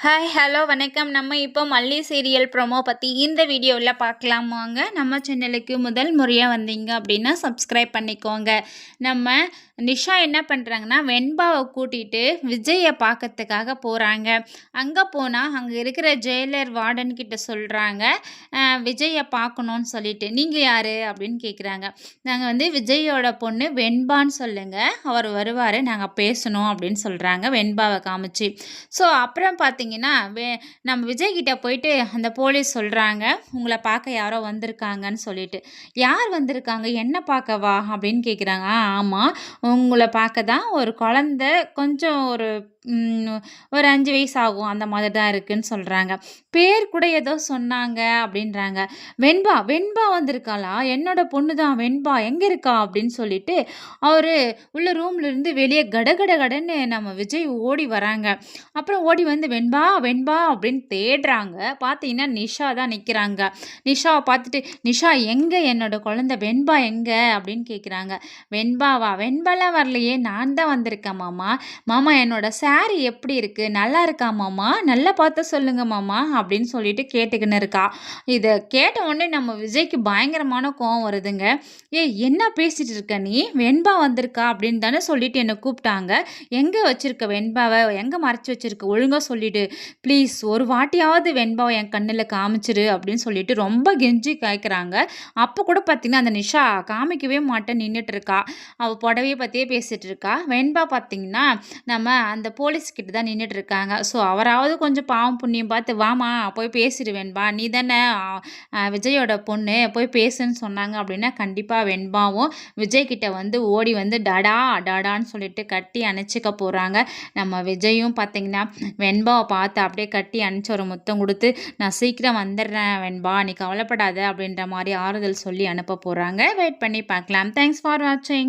Hi hello வணக்கம். நம்ம இப்போ மல்லி சீரியல் ப்ரோமோ பற்றி இந்த வீடியோவில் பார்க்கலாம் வாங்க. நம்ம சேனலுக்கு முதல் முறையாக வந்தீங்க அப்படின்னா சப்ஸ்கிரைப் பண்ணிக்கோங்க. நம்ம நிஷா என்ன பண்ணுறாங்கன்னா வெண்பாவை கூட்டிகிட்டு விஜயை பார்க்கறதுக்காக போகிறாங்க. அங்கே போனால் அங்கே இருக்கிற ஜெயிலர் வார்டன் கிட்ட சொல்கிறாங்க விஜயை பார்க்கணுன்னு சொல்லிட்டு. நீங்கள் யார் அப்படின்னு கேட்குறாங்க. நாங்கள் வந்து விஜயோட பொண்ணு வெண்பான்னு சொல்லுங்கள், அவர் வருவார், நாங்கள் பேசணும் அப்படின்னு சொல்கிறாங்க வெண்பாவை காமிச்சு. ஸோ அப்புறம் பார்த்தீங்கன்னா நம்ம விஜய் கிட்ட போயிட்டு அந்த போலீஸ் சொல்கிறாங்க உங்களை பார்க்க யாரோ வந்திருக்காங்கன்னு சொல்லிட்டு. யார் வந்திருக்காங்க, என்ன பார்க்கவா அப்படின்னு கேட்குறாங்க. ஆமாம், உங்களை பார்க்க தான் ஒரு குழந்த, கொஞ்சம் ஒரு 5 வயசு ஆகும், அந்த மாதிரி தான் இருக்குன்னு சொல்கிறாங்க. பேர் கூட ஏதோ சொன்னாங்க அப்படின்றாங்க. வெண்பா வெண்பா வந்திருக்காளா, என்னோட பொண்ணு தான் வெண்பா, எங்கே இருக்கா அப்படின்னு சொல்லிட்டு அவர் உள்ள ரூம்ல இருந்து வெளியே கடன்னு நம்ம விஜய் ஓடி வராங்க. அப்புறம் ஓடி வந்து வெண்பா வெண்பா அப்படின்னு தேடுறாங்க. பார்த்தீங்கன்னா நிஷா தான் நிற்கிறாங்க. நிஷாவை பார்த்துட்டு நிஷா எங்கே, என்னோட குழந்தை வெண்பா எங்கே அப்படின்னு கேட்குறாங்க. வெண்பாவா, வெண்பாலாம் வரலையே, நான் தான் வந்திருக்கேன் மாமா. மாமா என்னோட சாரி எப்படி இருக்குது, நல்லா இருக்கா மாமா, நல்லா பார்த்து சொல்லுங்க மாமா அப்படின்னு சொல்லிட்டு கேட்டுக்கின்னு இருக்கா. இதை கேட்ட உடனே நம்ம விஜய்க்கு பயங்கரமான கோவம் வருதுங்க. என்ன பேசிட்டு இருக்க நீ, வெண்பா வந்திருக்கா அப்படின்னு தானே சொல்லிட்டு என்னை கூப்பிட்டாங்க, எங்கே வச்சிருக்க வெண்பாவை, எங்கே மறைச்சி வச்சிருக்க, ஒழுங்காக சொல்லிடு ப்ளீஸ், ஒரு வாட்டியாவது வெண்பாவை என் கண்ணில் காமிச்சிரு அப்படின்னு சொல்லிட்டு ரொம்ப கெஞ்சி கேட்குறாங்க. அப்போ கூட பார்த்தீங்கன்னா அந்த நிஷா காமிக்கவே மாட்டேன் நின்றுட்டு இருக்கா. அவள் புடவையை பற்றியே பேசிகிட்டு இருக்கா. வெண்பா பார்த்தீங்கன்னா நம்ம அந்த போலீஸ்கிட்ட தான் நின்றுட்டு இருக்காங்க. ஸோ அவராவது கொஞ்சம் பாவம் புண்ணியம் பார்த்து வாமா போய் பேசிடு வெண்பா, நீ தானே விஜயோட பொண்ணு, போய் பேசுன்னு சொன்னாங்க அப்படின்னா கண்டிப்பாக வெண்பாவும் விஜய் கிட்ட வந்து ஓடி வந்து டடா டடான்னு சொல்லிட்டு கட்டி அணைச்சிக்க போகிறாங்க. நம்ம விஜயும் பார்த்தீங்கன்னா வெண்பாவை பார்த்து அப்படியே கட்டி அணைச்சி ஒரு முத்தம் கொடுத்து நான் சீக்கிரம் வந்துடுறேன் வெண்பா, நீ கவலைப்படாத அப்படின்ற மாதிரி ஆறுதல் சொல்லி அனுப்ப போகிறாங்க. வெயிட் பண்ணி பார்க்கலாம். தேங்க்ஸ் ஃபார் வாட்சிங்.